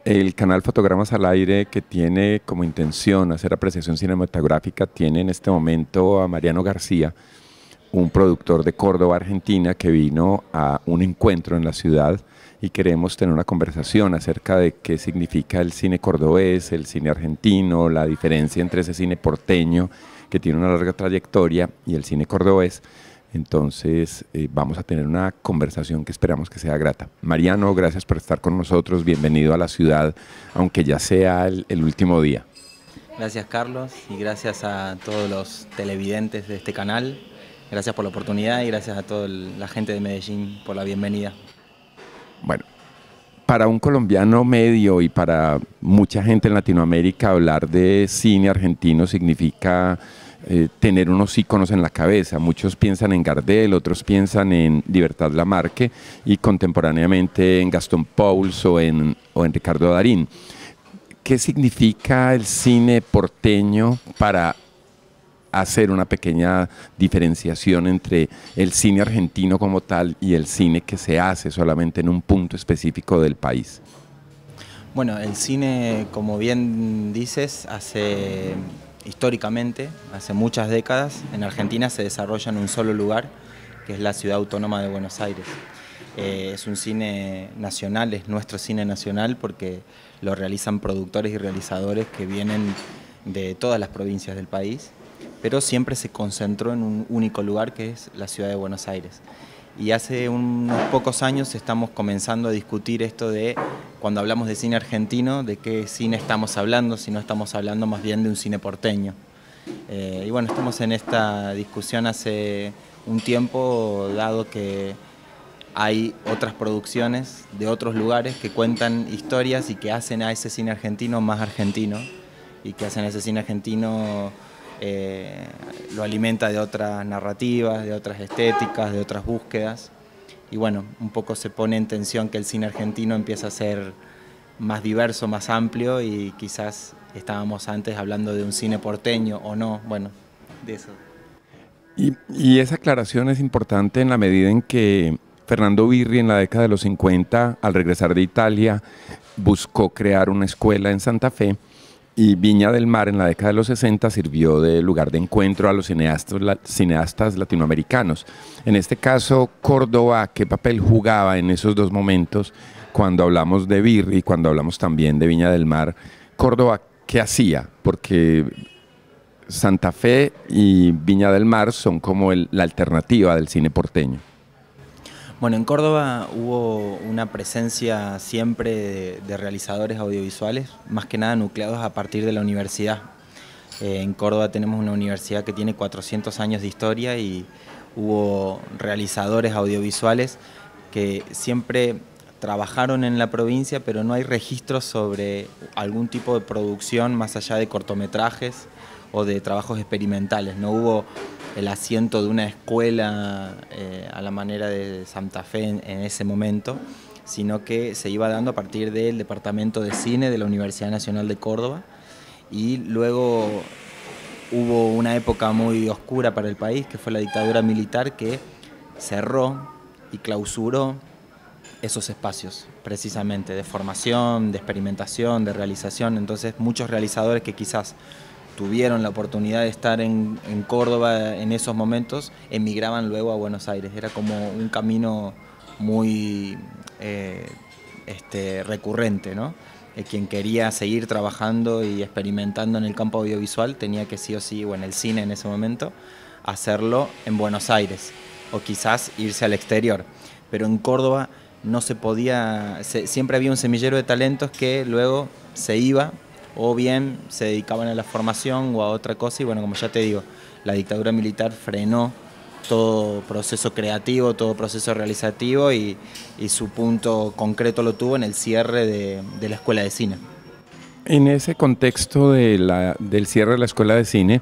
El canal Fotogramas al Aire, que tiene como intención hacer apreciación cinematográfica, tiene en este momento a Mariano García, un productor de Córdoba, Argentina, que vino a un encuentro en la ciudad y queremos tener una conversación acerca de qué significa el cine cordobés, el cine argentino, la diferencia entre ese cine porteño, que tiene una larga trayectoria, y el cine cordobés. Entonces vamos a tener una conversación que esperamos que sea grata. Mariano, gracias por estar con nosotros, bienvenido a la ciudad, aunque ya sea el último día. Gracias, Carlos, y gracias a todos los televidentes de este canal. Gracias por la oportunidad y gracias a toda la gente de Medellín por la bienvenida. Bueno, para un colombiano medio y para mucha gente en Latinoamérica, hablar de cine argentino significa tener unos íconos en la cabeza. Muchos piensan en Gardel, otros piensan en Libertad Lamarque y contemporáneamente en Gastón Pauls o en Ricardo Darín. ¿Qué significa el cine porteño para hacer una pequeña diferenciación entre el cine argentino como tal y el cine que se hace solamente en un punto específico del país? Bueno, el cine, como bien dices, históricamente, hace muchas décadas, en Argentina se desarrolla en un solo lugar, que es la ciudad autónoma de Buenos Aires. Es un cine nacional, es nuestro cine nacional porque lo realizan productores y realizadores que vienen de todas las provincias del país, pero siempre se concentró en un único lugar, que es la ciudad de Buenos Aires. Y hace unos pocos años estamos comenzando a discutir esto de, cuando hablamos de cine argentino, de qué cine estamos hablando, si no estamos hablando más bien de un cine porteño. Y bueno, estamos en esta discusión hace un tiempo, dado que hay otras producciones de otros lugares que cuentan historias y que hacen a ese cine argentino más argentino, y que hacen a ese cine argentino lo alimenta de otras narrativas, de otras estéticas, de otras búsquedas. Y bueno, un poco se pone en tensión que el cine argentino empieza a ser más diverso, más amplio, y quizás estábamos antes hablando de un cine porteño o no, bueno, de eso. Y esa aclaración es importante en la medida en que Fernando Birri en la década de los 50, al regresar de Italia, buscó crear una escuela en Santa Fe, y Viña del Mar en la década de los 60 sirvió de lugar de encuentro a los cineastas latinoamericanos. En este caso, Córdoba, ¿qué papel jugaba en esos dos momentos cuando hablamos de Birri y cuando hablamos también de Viña del Mar? Córdoba, ¿qué hacía? Porque Santa Fe y Viña del Mar son como la alternativa del cine porteño. Bueno, en Córdoba hubo una presencia siempre de realizadores audiovisuales, más que nada nucleados a partir de la universidad. En Córdoba tenemos una universidad que tiene 400 años de historia y hubo realizadores audiovisuales que siempre trabajaron en la provincia, pero no hay registros sobre algún tipo de producción más allá de cortometrajes o de trabajos experimentales. No hubo el asiento de una escuela a la manera de Santa Fe en ese momento, sino que se iba dando a partir del Departamento de Cine de la Universidad Nacional de Córdoba, y luego hubo una época muy oscura para el país, que fue la dictadura militar, que cerró y clausuró esos espacios, precisamente, de formación, de experimentación, de realización. Entonces muchos realizadores que quizás tuvieron la oportunidad de estar en Córdoba en esos momentos, emigraban luego a Buenos Aires. Era como un camino muy recurrente, ¿no? Quien quería seguir trabajando y experimentando en el campo audiovisual tenía que sí o sí, o en el cine en ese momento, hacerlo en Buenos Aires, o quizás irse al exterior. Pero en Córdoba no se podía, siempre había un semillero de talentos que luego se iba, o bien se dedicaban a la formación o a otra cosa, y bueno, como ya te digo, la dictadura militar frenó todo proceso creativo, todo proceso realizativo, y su punto concreto lo tuvo en el cierre de la Escuela de Cine. En ese contexto del cierre de la Escuela de Cine,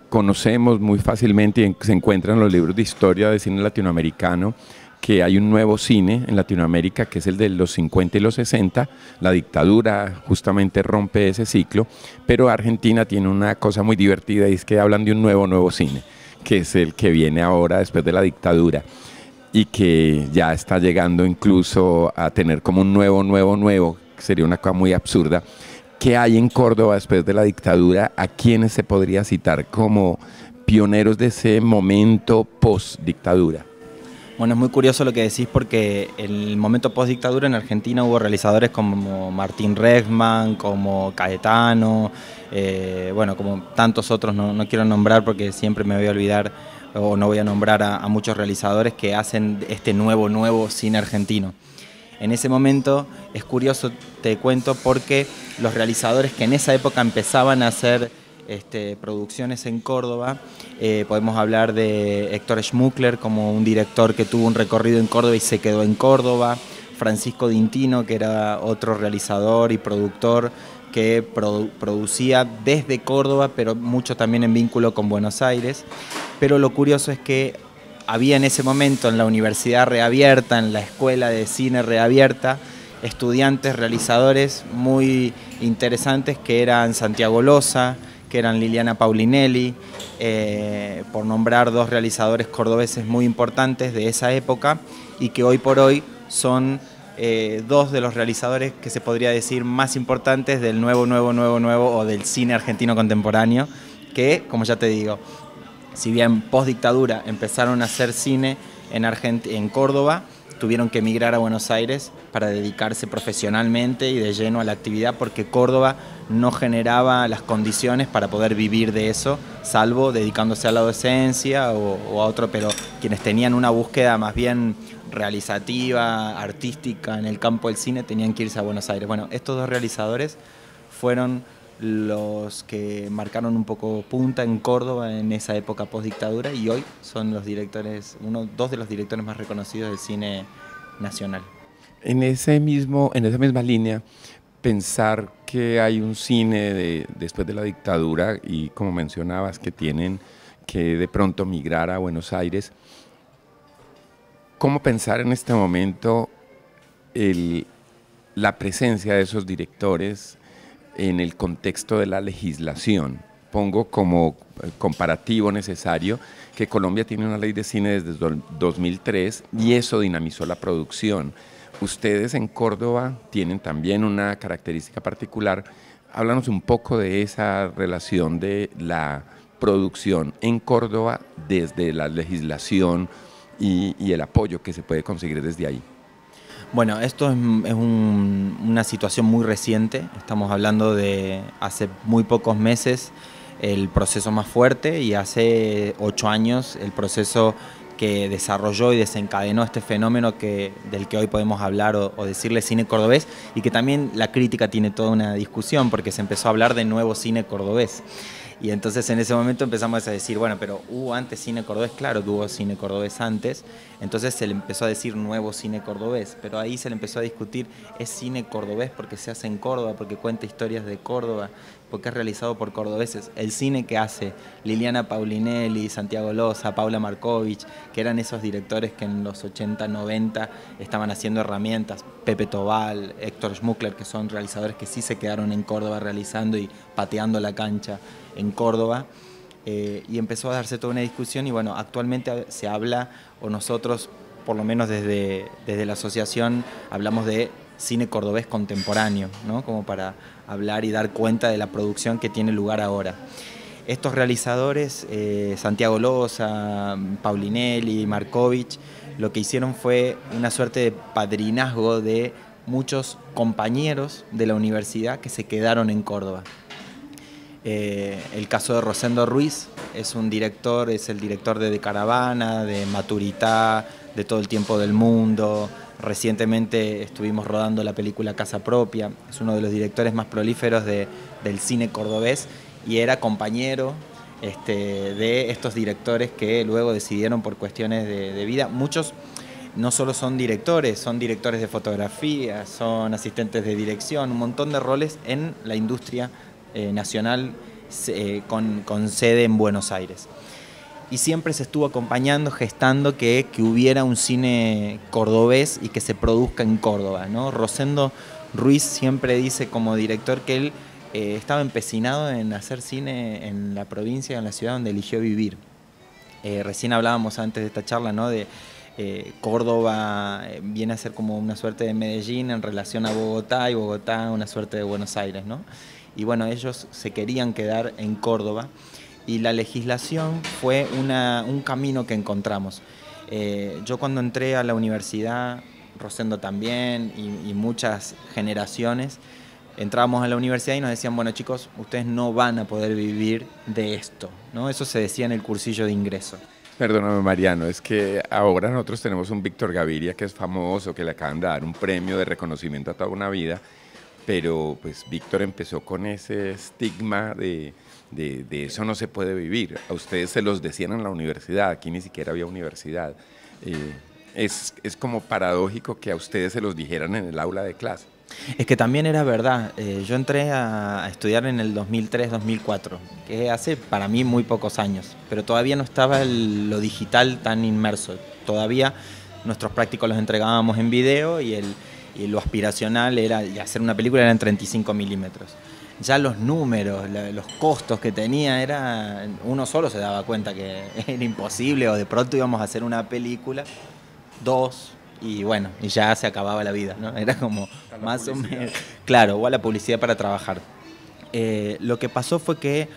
conocemos muy fácilmente y se encuentran los libros de historia de cine latinoamericano que hay un nuevo cine en Latinoamérica, que es el de los 50 y los 60, la dictadura justamente rompe ese ciclo, pero Argentina tiene una cosa muy divertida, y es que hablan de un nuevo cine, que es el que viene ahora después de la dictadura, y que ya está llegando incluso a tener como un nuevo, que sería una cosa muy absurda. ¿Qué hay en Córdoba después de la dictadura? ¿A quiénes se podría citar como pioneros de ese momento post-dictadura? Bueno, es muy curioso lo que decís porque en el momento post-dictadura en Argentina hubo realizadores como Martín Rexman, como Caetano, bueno, como tantos otros, no quiero nombrar porque siempre me voy a olvidar o no voy a nombrar a muchos realizadores que hacen este nuevo cine argentino. En ese momento es curioso, te cuento, porque los realizadores que en esa época empezaban a hacer producciones en Córdoba, podemos hablar de Héctor Schmuckler como un director que tuvo un recorrido en Córdoba y se quedó en Córdoba, Francisco D'Intino, que era otro realizador y productor que producía desde Córdoba, pero mucho también en vínculo con Buenos Aires. Pero lo curioso es que había en ese momento en la universidad reabierta, en la escuela de cine reabierta, estudiantes, realizadores muy interesantes que eran Santiago Loza, que eran Liliana Paulinelli, por nombrar dos realizadores cordobeses muy importantes de esa época y que hoy por hoy son dos de los realizadores que se podría decir más importantes del nuevo o del cine argentino contemporáneo, que, como ya te digo, si bien post dictadura empezaron a hacer cine en Córdoba, tuvieron que emigrar a Buenos Aires para dedicarse profesionalmente y de lleno a la actividad porque Córdoba no generaba las condiciones para poder vivir de eso, salvo dedicándose a la docencia o a otro, pero quienes tenían una búsqueda más bien realizativa, artística en el campo del cine tenían que irse a Buenos Aires. Bueno, estos dos realizadores fueron los que marcaron un poco punta en Córdoba en esa época post-dictadura y hoy son los directores, dos de los directores más reconocidos del cine nacional. En esa misma línea, pensar que hay un cine después de la dictadura y como mencionabas que tienen que de pronto migrar a Buenos Aires, ¿cómo pensar en este momento la presencia de esos directores en el contexto de la legislación? Pongo como comparativo necesario que Colombia tiene una ley de cine desde 2003 y eso dinamizó la producción. Ustedes en Córdoba tienen también una característica particular. Háblanos un poco de esa relación de la producción en Córdoba desde la legislación y el apoyo que se puede conseguir desde ahí. Bueno, esto es una situación muy reciente, estamos hablando de hace muy pocos meses el proceso más fuerte y hace 8 años el proceso que desarrolló y desencadenó este fenómeno del que hoy podemos hablar o decirle cine cordobés y que también la crítica tiene toda una discusión porque se empezó a hablar de nuevo cine cordobés. Y entonces en ese momento empezamos a decir, bueno, pero ¿hubo antes cine cordobés? Claro que hubo cine cordobés antes. Entonces se le empezó a decir nuevo cine cordobés, pero ahí se le empezó a discutir, ¿es cine cordobés porque se hace en Córdoba, porque cuenta historias de Córdoba, porque es realizado por cordobeses? El cine que hace Liliana Paulinelli, Santiago Loza, Paula Markovich, que eran esos directores que en los 80, 90 estaban haciendo herramientas, Pepe Tobal, Héctor Schmuckler, que son realizadores que sí se quedaron en Córdoba realizando y pateando la cancha en Córdoba, y empezó a darse toda una discusión y bueno, actualmente se habla, o nosotros por lo menos desde la asociación hablamos de cine cordobés contemporáneo, ¿no? Como para hablar y dar cuenta de la producción que tiene lugar ahora. Estos realizadores, Santiago Loza, Paulinelli, Markovich, lo que hicieron fue una suerte de padrinazgo de muchos compañeros de la universidad que se quedaron en Córdoba. El caso de Rosendo Ruiz es el director de Caravana, de Maturitá, de Todo el tiempo del mundo. Recientemente estuvimos rodando la película Casa Propia, es uno de los directores más prolíferos del cine cordobés y era compañero de estos directores que luego decidieron por cuestiones de vida. Muchos no solo son directores de fotografía, son asistentes de dirección, un montón de roles en la industria nacional con sede en Buenos Aires. Y siempre se estuvo acompañando, gestando que hubiera un cine cordobés y que se produzca en Córdoba, ¿no? Rosendo Ruiz siempre dice como director que él estaba empecinado en hacer cine en la provincia, en la ciudad donde eligió vivir. Recién hablábamos antes de esta charla, ¿no? de Córdoba viene a ser como una suerte de Medellín en relación a Bogotá, y Bogotá una suerte de Buenos Aires, ¿no? Y bueno, ellos se querían quedar en Córdoba, y la legislación fue un camino que encontramos. Yo cuando entré a la universidad, Rosendo también, y muchas generaciones, entrábamos a la universidad y nos decían, bueno chicos, ustedes no van a poder vivir de esto, ¿no? Eso se decía en el cursillo de ingreso. Perdóname, Mariano, es que ahora nosotros tenemos un Víctor Gaviria que es famoso, que le acaban de dar un premio de reconocimiento a toda una vida, pero pues Víctor empezó con ese estigma de eso no se puede vivir. A ustedes se los decían en la universidad, aquí ni siquiera había universidad. Es como paradójico que a ustedes se los dijeran en el aula de clase. Es que también era verdad. Yo entré a estudiar en el 2003-2004, que hace para mí muy pocos años, pero todavía no estaba lo digital tan inmerso. Todavía nuestros prácticos los entregábamos en video, y lo aspiracional era, y hacer una película era en 35 milímetros. Ya los números, los costos que tenía, uno solo se daba cuenta que era imposible, o de pronto íbamos a hacer una película, dos, y bueno, y ya se acababa la vida, ¿no? Era como más o menos, claro, o a la publicidad para trabajar. Lo que pasó fue que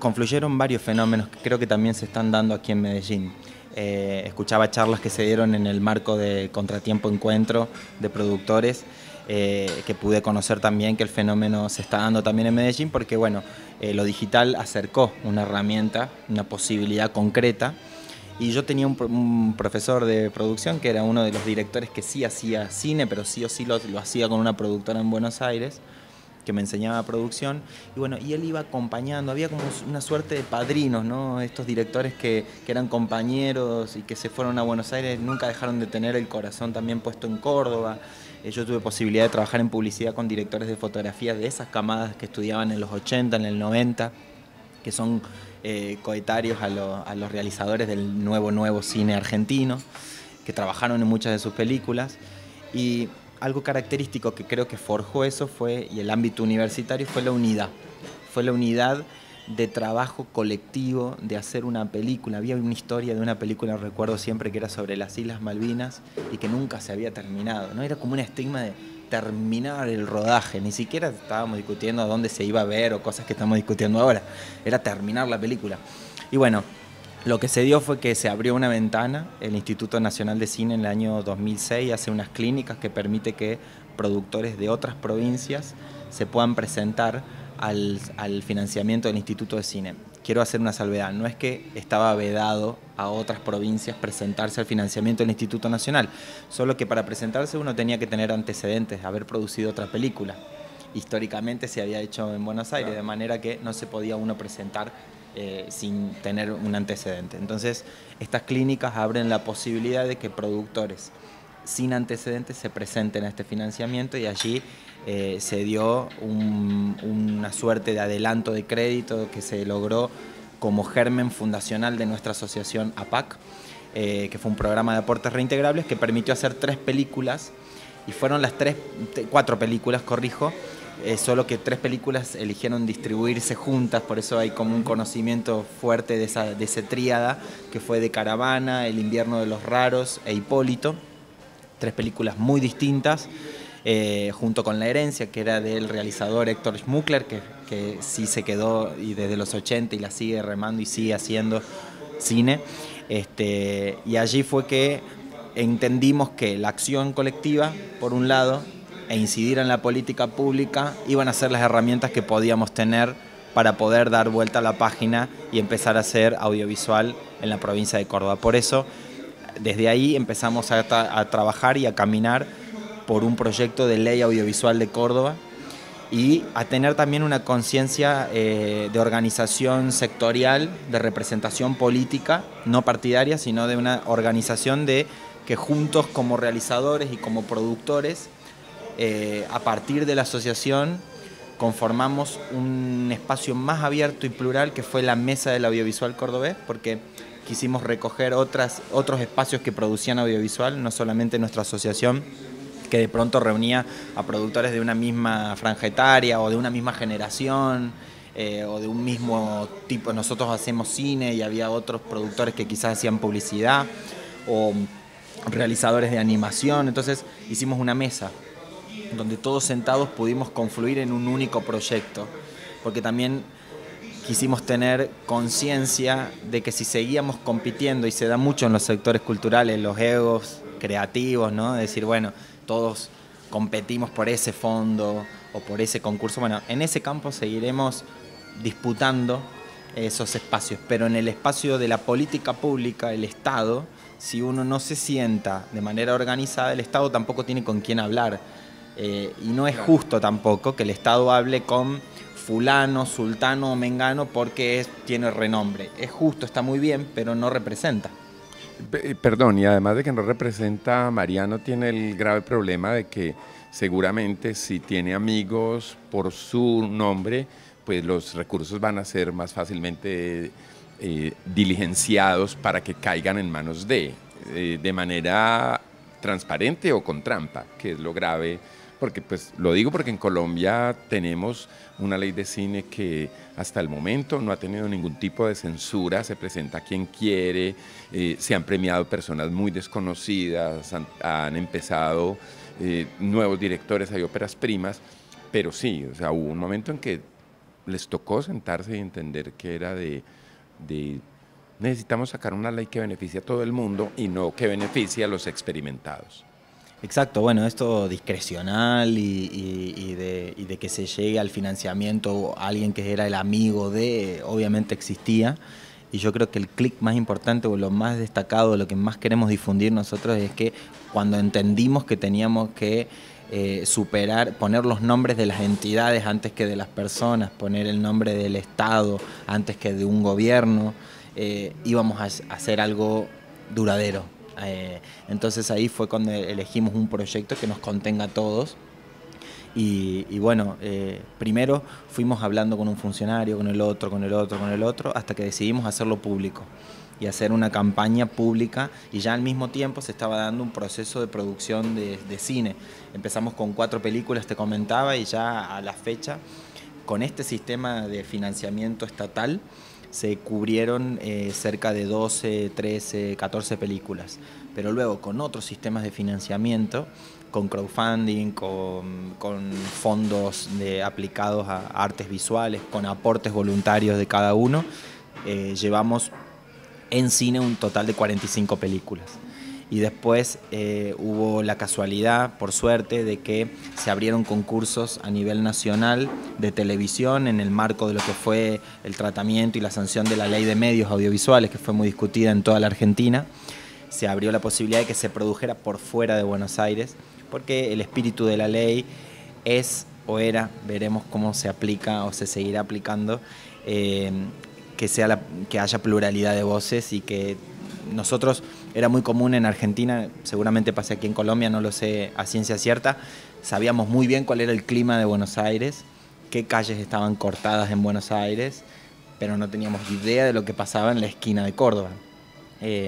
confluyeron varios fenómenos que creo que también se están dando aquí en Medellín. Escuchaba charlas que se dieron en el marco de Contratiempo Encuentro de productores, que pude conocer también que el fenómeno se está dando también en Medellín, porque bueno, lo digital acercó una herramienta, una posibilidad concreta. Y yo tenía un profesor de producción que era uno de los directores que sí hacía cine, pero sí o sí lo hacía con una productora en Buenos Aires, que me enseñaba producción. Y bueno, y él iba acompañando, había como una suerte de padrinos, ¿no? Estos directores que eran compañeros y que se fueron a Buenos Aires, nunca dejaron de tener el corazón también puesto en Córdoba. Yo tuve posibilidad de trabajar en publicidad con directores de fotografía de esas camadas que estudiaban en los 80, en el 90, que son coetarios a los realizadores del nuevo cine argentino, que trabajaron en muchas de sus películas. Y algo característico que creo que forjó eso y el ámbito universitario, fue la unidad. Fue la unidad de trabajo colectivo, de hacer una película. Había una historia de una película, recuerdo siempre, que era sobre las Islas Malvinas y que nunca se había terminado, ¿no? Era como un estigma de terminar el rodaje, ni siquiera estábamos discutiendo a dónde se iba a ver o cosas que estamos discutiendo ahora, era terminar la película. Y bueno, lo que se dio fue que se abrió una ventana, el Instituto Nacional de Cine en el año 2006 hace unas clínicas que permite que productores de otras provincias se puedan presentar al financiamiento del Instituto de Cine. Quiero hacer una salvedad, no es que estaba vedado a otras provincias presentarse al financiamiento del Instituto Nacional, solo que para presentarse uno tenía que tener antecedentes, haber producido otra película. Históricamente se había hecho en Buenos Aires, de manera que no se podía uno presentar sin tener un antecedente. Entonces, estas clínicas abren la posibilidad de que productores sin antecedentes se presenten a este financiamiento, y allí se dio una suerte de adelanto de crédito que se logró como germen fundacional de nuestra asociación APAC, que fue un programa de aportes reintegrables que permitió hacer 3 películas, y fueron las 4 películas, corrijo, solo que 3 películas eligieron distribuirse juntas, por eso hay como un conocimiento fuerte de esa tríada, que fue De Caravana, El invierno de los raros e Hipólito. 3 películas muy distintas, junto con La herencia, que era del realizador Héctor Schmuckler, que sí se quedó y desde los 80 y la sigue remando y sigue haciendo cine. Y allí fue que entendimos que la acción colectiva, por un lado, e incidir en la política pública iban a ser las herramientas que podíamos tener para poder dar vuelta a la página y empezar a hacer audiovisual en la provincia de Córdoba. Por eso, desde ahí empezamos a trabajar y a caminar por un proyecto de ley audiovisual de Córdoba, y a tener también una conciencia de organización sectorial, de representación política, no partidaria, sino de una organización que juntos como realizadores y como productores, a partir de la asociación, conformamos un espacio más abierto y plural, que fue la Mesa del Audiovisual Cordobés, porque quisimos recoger otros espacios que producían audiovisual, no solamente nuestra asociación, que de pronto reunía a productores de una misma franja etaria o de una misma generación, o de un mismo tipo. Nosotros hacemos cine y había otros productores que quizás hacían publicidad, o realizadores de animación. Entonces hicimos una mesa donde todos sentados pudimos confluir en un único proyecto, porque también quisimos tener conciencia de que si seguíamos compitiendo, y se da mucho en los sectores culturales, los egos creativos, ¿no? De decir, bueno, todos competimos por ese fondo o por ese concurso. Bueno, en ese campo seguiremos disputando esos espacios, pero en el espacio de la política pública, el Estado, si uno no se sienta de manera organizada, el Estado tampoco tiene con quién hablar. Y no es justo tampoco que el Estado hable con fulano, sultano o mengano porque tiene renombre. Es justo, está muy bien, pero no representa. Perdón, y además de que no representa, Mariano tiene el grave problema de que seguramente si tiene amigos por su nombre, pues los recursos van a ser más fácilmente diligenciados para que caigan en manos de manera transparente o con trampa, que es lo grave. Porque, pues, lo digo porque en Colombia tenemos una ley de cine que hasta el momento no ha tenido ningún tipo de censura, se presenta a quien quiere, se han premiado personas muy desconocidas, han empezado nuevos directores, hay óperas primas, pero sí, o sea, hubo un momento en que les tocó sentarse y entender que era de necesitamos sacar una ley que beneficie a todo el mundo y no que beneficie a los experimentados. Exacto, bueno, esto discrecional y de que se llegue al financiamiento a alguien que era el amigo de, obviamente existía. Y yo creo que el clic más importante o lo más destacado, lo que más queremos difundir nosotros es que cuando entendimos que teníamos que superar, poner los nombres de las entidades antes que de las personas, poner el nombre del Estado antes que de un gobierno, íbamos a hacer algo duradero. Entonces ahí fue cuando elegimos un proyecto que nos contenga a todos y bueno, primero fuimos hablando con un funcionario, con el otro, con el otro, con el otro, hasta que decidimos hacerlo público y hacer una campaña pública, y ya al mismo tiempo se estaba dando un proceso de producción de cine. Empezamos con 4 películas, te comentaba, y ya a la fecha, con este sistema de financiamiento estatal, se cubrieron cerca de 12, 13, 14 películas. Pero luego con otros sistemas de financiamiento, con crowdfunding, con fondos aplicados a artes visuales, con aportes voluntarios de cada uno, llevamos en cine un total de 45 películas. Y después hubo la casualidad, por suerte, de que se abrieron concursos a nivel nacional de televisión en el marco de lo que fue el tratamiento y la sanción de la ley de medios audiovisuales, que fue muy discutida en toda la Argentina. Se abrió la posibilidad de que se produjera por fuera de Buenos Aires, porque el espíritu de la ley es o era, veremos cómo se aplica o se seguirá aplicando, que haya pluralidad de voces, y que nosotros, era muy común en Argentina, seguramente pasa aquí en Colombia, no lo sé a ciencia cierta, sabíamos muy bien cuál era el clima de Buenos Aires, qué calles estaban cortadas en Buenos Aires, pero no teníamos idea de lo que pasaba en la esquina de Córdoba.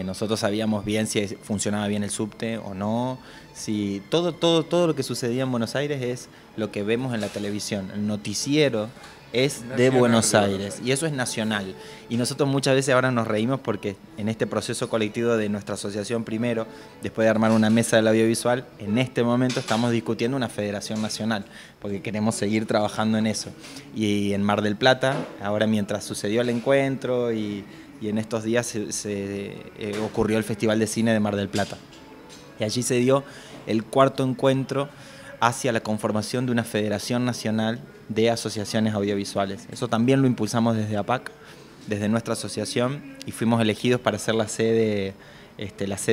Nosotros sabíamos bien si funcionaba bien el subte o no, si todo lo que sucedía en Buenos Aires es lo que vemos en la televisión, el noticiero es nacional, de Buenos Aires, y eso es nacional. Y nosotros muchas veces ahora nos reímos porque en este proceso colectivo de nuestra asociación primero, después de armar una mesa del audiovisual, en este momento estamos discutiendo una federación nacional, porque queremos seguir trabajando en eso. Y en Mar del Plata, ahora mientras sucedió el encuentro y en estos días ocurrió el Festival de Cine de Mar del Plata. Y allí se dio el 4º encuentro hacia la conformación de una federación nacional de asociaciones audiovisuales. Eso también lo impulsamos desde APAC, desde nuestra asociación, y fuimos elegidos para ser la sede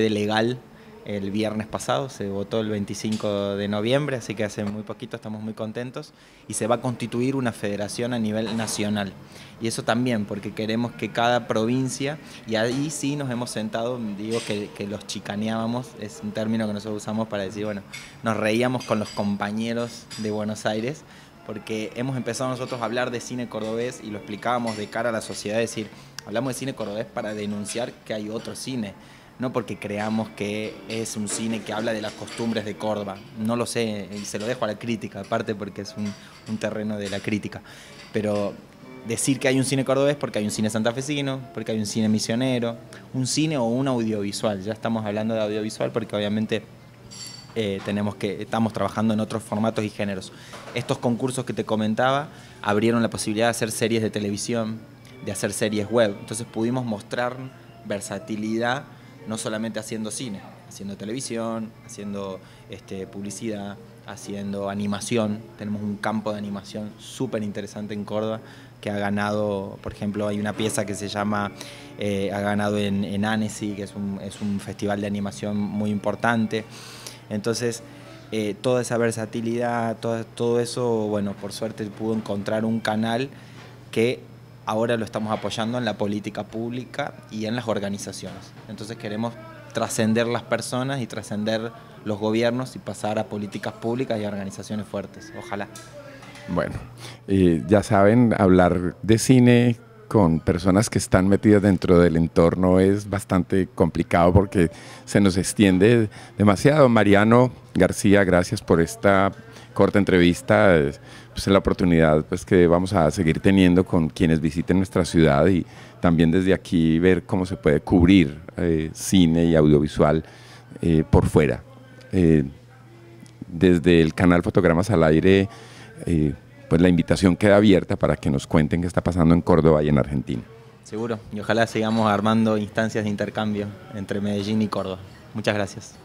legal el viernes pasado. Se votó el 25 de noviembre, así que hace muy poquito, estamos muy contentos, y se va a constituir una federación a nivel nacional. Y eso también, porque queremos que cada provincia, y ahí sí nos hemos sentado, digo que los chicaneábamos, es un término que nosotros usamos para decir, bueno, nos reíamos con los compañeros de Buenos Aires, porque hemos empezado nosotros a hablar de cine cordobés y lo explicábamos de cara a la sociedad, es decir, hablamos de cine cordobés para denunciar que hay otro cine, no porque creamos que es un cine que habla de las costumbres de Córdoba, no lo sé, y se lo dejo a la crítica, aparte porque es un terreno de la crítica, pero decir que hay un cine cordobés porque hay un cine santafesino, porque hay un cine misionero, un cine o un audiovisual. Ya estamos hablando de audiovisual porque obviamente estamos trabajando en otros formatos y géneros. Estos concursos que te comentaba abrieron la posibilidad de hacer series de televisión, de hacer series web. Entonces pudimos mostrar versatilidad, no solamente haciendo cine, haciendo televisión, haciendo publicidad, haciendo animación. Tenemos un campo de animación súper interesante en Córdoba que ha ganado, por ejemplo, hay una pieza que se llama, ha ganado en Annecy, que es un festival de animación muy importante. Entonces, toda esa versatilidad, todo eso, bueno, por suerte pudo encontrar un canal que ahora lo estamos apoyando en la política pública y en las organizaciones. Entonces queremos trascender las personas y trascender los gobiernos y pasar a políticas públicas y a organizaciones fuertes. Ojalá. Bueno, ya saben, hablar de cine con personas que están metidas dentro del entorno es bastante complicado porque se nos extiende demasiado. Mariano García, gracias por esta corta entrevista. Pues es la oportunidad pues, que vamos a seguir teniendo con quienes visiten nuestra ciudad y también desde aquí ver cómo se puede cubrir cine y audiovisual por fuera. Desde el canal Fotogramas al Aire, pues la invitación queda abierta para que nos cuenten qué está pasando en Córdoba y en Argentina. Seguro, y ojalá sigamos armando instancias de intercambio entre Medellín y Córdoba. Muchas gracias.